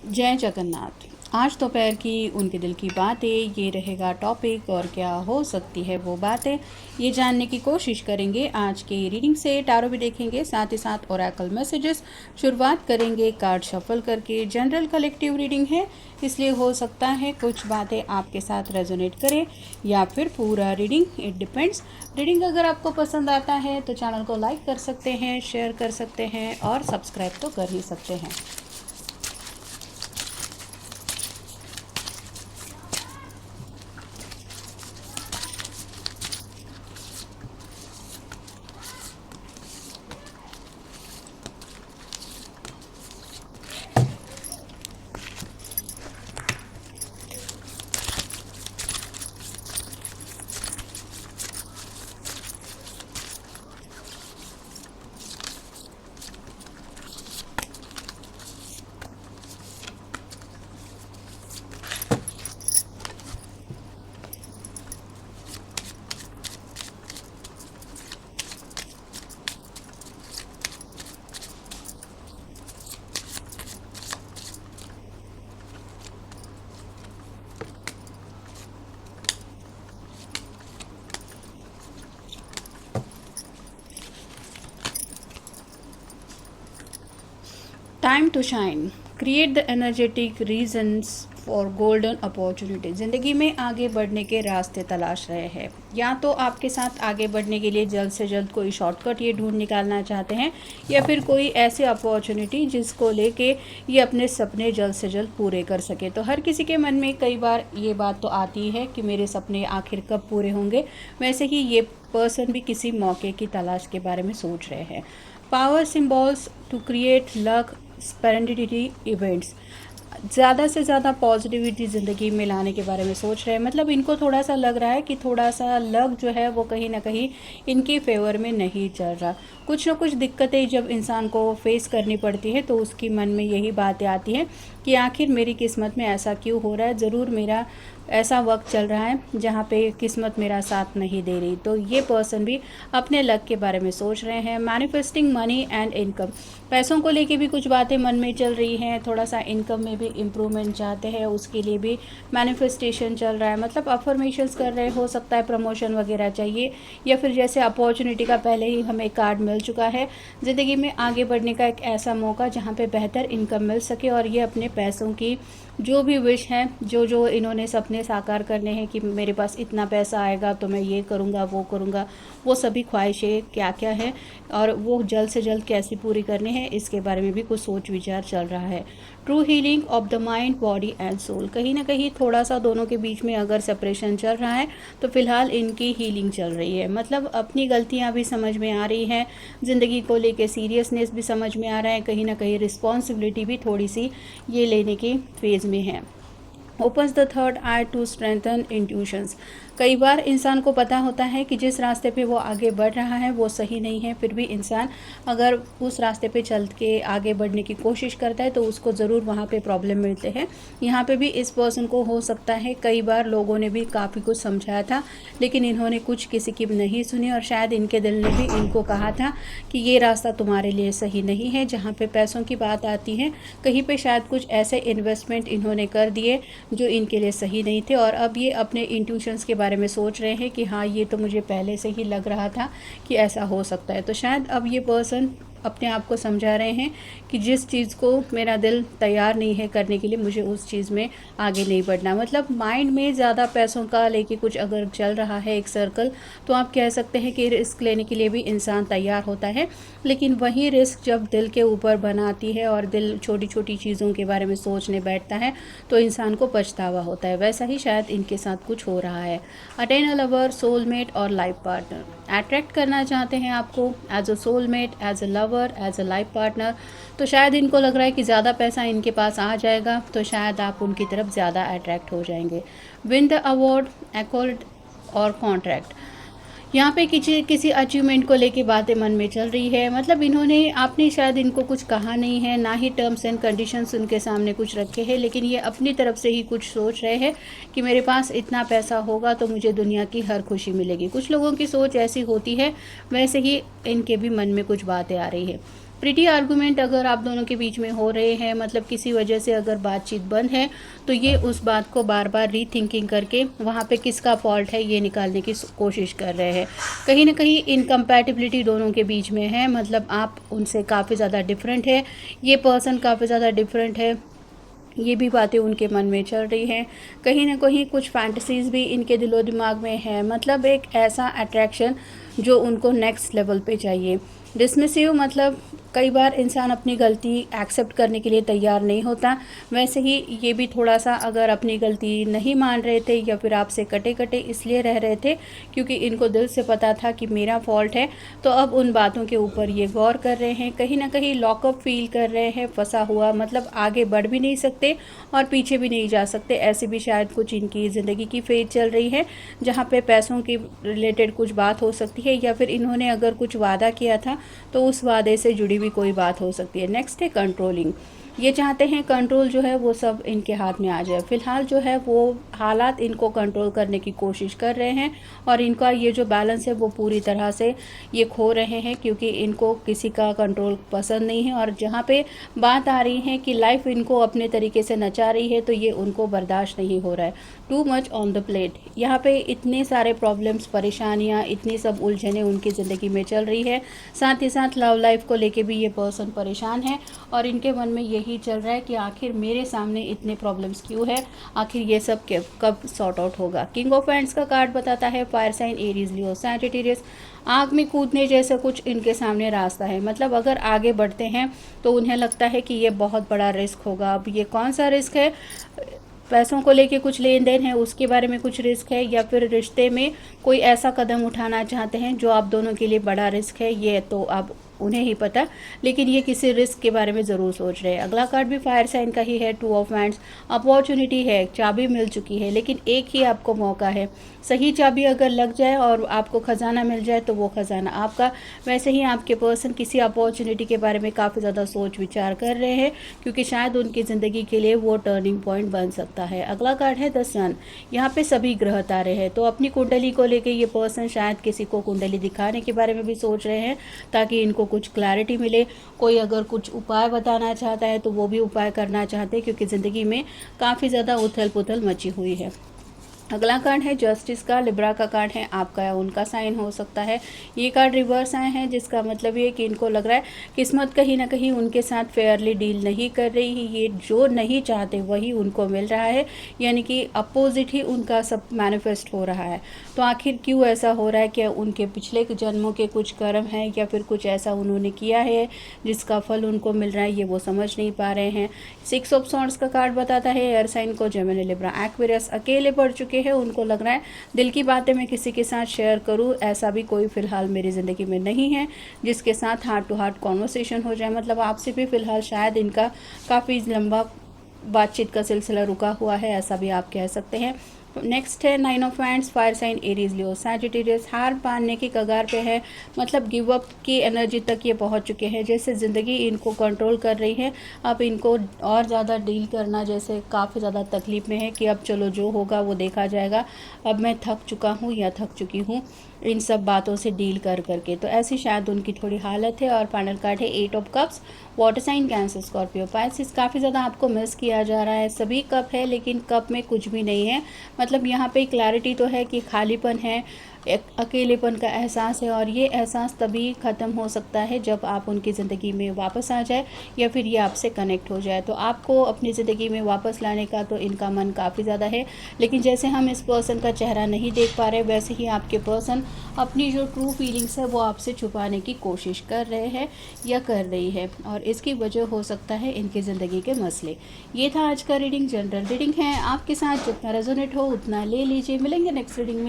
जय जगन्नाथ। आज दोपहर की उनके दिल की बातें, ये रहेगा टॉपिक। और क्या हो सकती है वो बातें, ये जानने की कोशिश करेंगे आज के रीडिंग से। टारो भी देखेंगे, साथ ही साथ ओरेकल मैसेजेस। शुरुआत करेंगे कार्ड शफल करके। जनरल कलेक्टिव रीडिंग है, इसलिए हो सकता है कुछ बातें आपके साथ रेजोनेट करें या फिर पूरा रीडिंग, इट डिपेंड्स। रीडिंग अगर आपको पसंद आता है तो चैनल को लाइक कर सकते हैं, शेयर कर सकते हैं और सब्सक्राइब तो कर ही सकते हैं। Time to shine, create the energetic reasons for golden opportunity. ज़िंदगी में आगे बढ़ने के रास्ते तलाश रहे हैं, या तो आपके साथ आगे बढ़ने के लिए जल्द से जल्द कोई शॉर्टकट ये ढूंढ निकालना चाहते हैं, या फिर कोई ऐसी अपॉर्चुनिटी जिसको लेके ये अपने सपने जल्द से जल्द पूरे कर सके। तो हर किसी के मन में कई बार ये बात तो आती है कि मेरे सपने आखिर कब पूरे होंगे। वैसे ही ये पर्सन भी किसी मौके की तलाश के बारे में सोच रहे हैं। Power symbols to create luck prosperity events, ज़्यादा से ज़्यादा पॉजिटिविटी ज़िंदगी में लाने के बारे में सोच रहे हैं। मतलब इनको थोड़ा सा लग रहा है कि थोड़ा सा लक जो है वो कहीं ना कहीं इनके फेवर में नहीं चल रहा। कुछ ना कुछ दिक्कतें जब इंसान को फेस करनी पड़ती है तो उसकी मन में यही बातें आती हैं कि आखिर मेरी किस्मत में ऐसा क्यों हो रहा है। ज़रूर मेरा ऐसा वक्त चल रहा है जहाँ पे किस्मत मेरा साथ नहीं दे रही। तो ये पर्सन भी अपने लक के बारे में सोच रहे हैं। मैनिफेस्टिंग मनी एंड इनकम, पैसों को लेके भी कुछ बातें मन में चल रही हैं। थोड़ा सा इनकम में भी इम्प्रूवमेंट चाहते हैं, उसके लिए भी मैनिफेस्टेशन चल रहा है। मतलब अफर्मेशंस कर रहे, हो सकता है प्रमोशन वगैरह चाहिए, या फिर जैसे अपॉर्चुनिटी का पहले ही हमें कार्ड मिल चुका है, ज़िंदगी में आगे बढ़ने का एक ऐसा मौका जहाँ पे बेहतर इनकम मिल सके। और ये अपने पैसों की जो भी विश हैं, जो जो इन्होंने सपने साकार करने हैं कि मेरे पास इतना पैसा आएगा तो मैं ये करूँगा वो करूँगा, वो सभी ख्वाहिशें क्या क्या हैं और वो जल्द से जल्द कैसे पूरी करनी है, इसके बारे में भी कुछ सोच विचार चल रहा है। True healing of the mind, body and soul, कहीं ना कहीं थोड़ा सा दोनों के बीच में अगर सेपरेशन चल रहा है तो फिलहाल इनकी हीलिंग चल रही है। मतलब अपनी गलतियां भी समझ में आ रही हैं, ज़िंदगी को लेके सीरियसनेस भी समझ में आ रहा है, कहीं ना कहीं रिस्पॉन्सिबिलिटी भी थोड़ी सी ये लेने की फेज़ में है। Opens the third eye to strengthen intuitions, कई बार इंसान को पता होता है कि जिस रास्ते पे वो आगे बढ़ रहा है वो सही नहीं है, फिर भी इंसान अगर उस रास्ते पे चल के आगे बढ़ने की कोशिश करता है तो उसको ज़रूर वहाँ पे प्रॉब्लम मिलते हैं। यहाँ पे भी इस पर्सन को हो सकता है कई बार लोगों ने भी काफ़ी कुछ समझाया था, लेकिन इन्होंने कुछ किसी की नहीं सुनी, और शायद इनके दिल ने भी इनको कहा था कि ये रास्ता तुम्हारे लिए सही नहीं है। जहाँ पे पैसों की बात आती है, कहीं पे शायद कुछ ऐसे इन्वेस्टमेंट इन्होंने कर दिए जो इनके लिए सही नहीं थे, और अब ये अपने इंट्यूशंस के बारे में सोच रहे हैं कि हाँ, ये तो मुझे पहले से ही लग रहा था कि ऐसा हो सकता है। तो शायद अब ये पर्सन अपने आप को समझा रहे हैं कि जिस चीज़ को मेरा दिल तैयार नहीं है करने के लिए, मुझे उस चीज़ में आगे नहीं बढ़ना। मतलब माइंड में ज़्यादा पैसों का लेके कुछ अगर चल रहा है एक सर्कल, तो आप कह सकते हैं कि रिस्क लेने के लिए भी इंसान तैयार होता है, लेकिन वही रिस्क जब दिल के ऊपर बनाती है और दिल छोटी छोटी चीज़ों के बारे में सोचने बैठता है तो इंसान को पछतावा होता है। वैसा ही शायद इनके साथ कुछ हो रहा है। अटेन अ लवर, सोलमेट और लाइफ पार्टनर, अट्रैक्ट करना चाहते हैं आपको as a soulmate, as a lover, as a life partner. तो शायद इनको लग रहा है कि ज़्यादा पैसा इनके पास आ जाएगा तो शायद आप उनकी तरफ ज़्यादा अट्रैक्ट हो जाएंगे। विन द अवार्ड, एकॉर्ड और कॉन्ट्रैक्ट, यहाँ पे किसी किसी अचीवमेंट को लेके बातें मन में चल रही है। मतलब इन्होंने, आपने शायद इनको कुछ कहा नहीं है, ना ही टर्म्स एंड कंडीशंस उनके सामने कुछ रखे हैं, लेकिन ये अपनी तरफ से ही कुछ सोच रहे हैं कि मेरे पास इतना पैसा होगा तो मुझे दुनिया की हर खुशी मिलेगी। कुछ लोगों की सोच ऐसी होती है, वैसे ही इनके भी मन में कुछ बातें आ रही है। प्रिटी आर्गूमेंट अगर आप दोनों के बीच में हो रहे हैं, मतलब किसी वजह से अगर बातचीत बंद है, तो ये उस बात को बार बार रीथिंकिंग करके वहाँ पे किसका फॉल्ट है ये निकालने की कोशिश कर रहे हैं। कहीं ना कहीं इनकम्पैटिबिलिटी दोनों के बीच में है, मतलब आप उनसे काफ़ी ज़्यादा डिफरेंट है, ये पर्सन काफ़ी ज़्यादा डिफरेंट है, ये भी बातें उनके मन में चल रही हैं। कहीं ना कहीं कुछ फैंटसीज़ भी इनके दिलो दिमाग में है, मतलब एक ऐसा अट्रैक्शन जो उनको नेक्स्ट लेवल पे चाहिए। डिसमिसिव मतलब कई बार इंसान अपनी गलती एक्सेप्ट करने के लिए तैयार नहीं होता, वैसे ही ये भी थोड़ा सा अगर अपनी गलती नहीं मान रहे थे या फिर आपसे कटे कटे इसलिए रह रहे थे क्योंकि इनको दिल से पता था कि मेरा फॉल्ट है, तो अब उन बातों के ऊपर ये गौर कर रहे हैं। कहीं ना कहीं लॉकअप फील कर रहे हैं, फंसा हुआ, मतलब आगे बढ़ भी नहीं सकते और पीछे भी नहीं जा सकते। ऐसी भी शायद कुछ इनकी ज़िंदगी की फेज चल रही है जहाँ पे पैसों की रिलेटेड कुछ बात हो सकती है, या फिर इन्होंने अगर कुछ वादा किया था तो उस वादे से जुड़ी भी कोई बात हो सकती है। नेक्स्ट है कंट्रोलिंग। ये चाहते हैं कंट्रोल जो है वो सब इनके हाथ में आ जाए। फिलहाल जो है वो हालात इनको कंट्रोल करने की कोशिश कर रहे हैं और इनका ये जो बैलेंस है वो पूरी तरह से ये खो रहे हैं क्योंकि इनको किसी का कंट्रोल पसंद नहीं है। और जहाँ पे बात आ रही है कि लाइफ इनको अपने तरीके से नचा रही है तो ये उनको बर्दाश्त नहीं हो रहा है। Too much on the plate, यहाँ पे इतने सारे प्रॉब्लम्स, परेशानियाँ, इतनी सब उलझनें उनकी ज़िंदगी में चल रही है। साथ ही साथ लव लाइफ को लेके भी ये पर्सन परेशान है और इनके मन में यही चल रहा है कि आखिर मेरे सामने इतने प्रॉब्लम्स क्यों है, आखिर ये सब कब सॉर्ट आउट होगा। किंग ऑफ हैंड्स का कार्ड बताता है fire sign Aries, Leo, Sagittarius. आग में कूदने जैसा कुछ इनके सामने रास्ता है, मतलब अगर आगे बढ़ते हैं तो उन्हें लगता है कि ये बहुत बड़ा रिस्क होगा। अब ये कौन सा रिस्क है? पैसों को लेके कुछ लेन देन है उसके बारे में कुछ रिस्क है, या फिर रिश्ते में कोई ऐसा कदम उठाना चाहते हैं जो आप दोनों के लिए बड़ा रिस्क है, ये तो अब उन्हें ही पता, लेकिन ये किसी रिस्क के बारे में ज़रूर सोच रहे हैं। अगला कार्ड भी फायर साइन का ही है, टू ऑफ हैंड्स। अपॉर्चुनिटी है, चाबी मिल चुकी है, लेकिन एक ही आपको मौका है। सही चाबी अगर लग जाए और आपको ख़जाना मिल जाए तो वो ख़जाना आपका। वैसे ही आपके पर्सन किसी अपॉर्चुनिटी के बारे में काफ़ी ज़्यादा सोच विचार कर रहे हैं क्योंकि शायद उनकी ज़िंदगी के लिए वो टर्निंग पॉइंट बन सकता है। अगला कार्ड है द सन। यहाँ पे सभी ग्रह तारे हैं, तो अपनी कुंडली को लेके ये पर्सन शायद किसी को कुंडली दिखाने के बारे में भी सोच रहे हैं ताकि इनको कुछ क्लैरिटी मिले। कोई अगर कुछ उपाय बताना चाहता है तो वो भी उपाय करना चाहते हैं क्योंकि ज़िंदगी में काफ़ी ज़्यादा उथल पुथल मची हुई है। अगला कार्ड है जस्टिस का, लिब्रा का कार्ड है, आपका या उनका साइन हो सकता है। ये कार्ड रिवर्स आए हैं जिसका मतलब ये कि इनको लग रहा है किस्मत कहीं ना कहीं उनके साथ फेयरली डील नहीं कर रही है। ये जो नहीं चाहते वही उनको मिल रहा है, यानी कि अपोजिट ही उनका सब मैनिफेस्ट हो रहा है। तो आखिर क्यों ऐसा हो रहा है? क्या उनके पिछले जन्मों के कुछ कर्म हैं या फिर कुछ ऐसा उन्होंने किया है जिसका फल उनको मिल रहा है, ये वो समझ नहीं पा रहे हैं। सिक्स ऑफ सॉर्ड्स का कार्ड बताता है एयर साइन को, जेमिनी, लिब्रा, एक्वेरियस अकेले पड़ चुके हैं। उनको लग रहा है दिल की बातें मैं किसी के साथ शेयर करूं, ऐसा भी कोई फिलहाल मेरी ज़िंदगी में नहीं है जिसके साथ हार्ट टू हार्ट कॉन्वर्सेशन हो जाए। मतलब आपसे भी फिलहाल शायद इनका काफ़ी लंबा बातचीत का सिलसिला रुका हुआ है, ऐसा भी आप कह सकते हैं। नेक्स्ट है nine of wands, fire sign Aries, Leo, Sagittarius. हार मानने की कगार पे है, मतलब गिव अप की एनर्जी तक ये पहुंच चुके हैं। जैसे ज़िंदगी इनको कंट्रोल कर रही है, अब इनको और ज़्यादा डील करना जैसे काफ़ी ज़्यादा तकलीफ़ में है कि अब चलो जो होगा वो देखा जाएगा, अब मैं थक चुका हूँ या थक चुकी हूँ इन सब बातों से डील कर करके। तो ऐसी शायद उनकी थोड़ी हालत है। और फाइनल कार्ड है eight of cups, water sign, Cancer, Scorpio, Pisces. काफ़ी ज़्यादा आपको मिस किया जा रहा है। सभी कप है लेकिन कप में कुछ भी नहीं है, मतलब यहाँ पे क्लैरिटी तो है कि खालीपन है, एक अकेलेपन का एहसास है। और ये एहसास तभी ख़त्म हो सकता है जब आप उनकी ज़िंदगी में वापस आ जाए या फिर ये आपसे कनेक्ट हो जाए। तो आपको अपनी ज़िंदगी में वापस लाने का तो इनका मन काफ़ी ज़्यादा है, लेकिन जैसे हम इस पर्सन का चेहरा नहीं देख पा रहे वैसे ही आपके पर्सन अपनी जो ट्रू फीलिंग्स है वो आपसे छुपाने की कोशिश कर रहे हैं या कर रही है, और इसकी वजह हो सकता है इनकी ज़िंदगी के मसले। ये था आज का रीडिंग, जनरल रीडिंग है, आपके साथ जितना रेजोनेट हो उतना ले लीजिए। मिलेंगे नेक्स्ट रीडिंग में।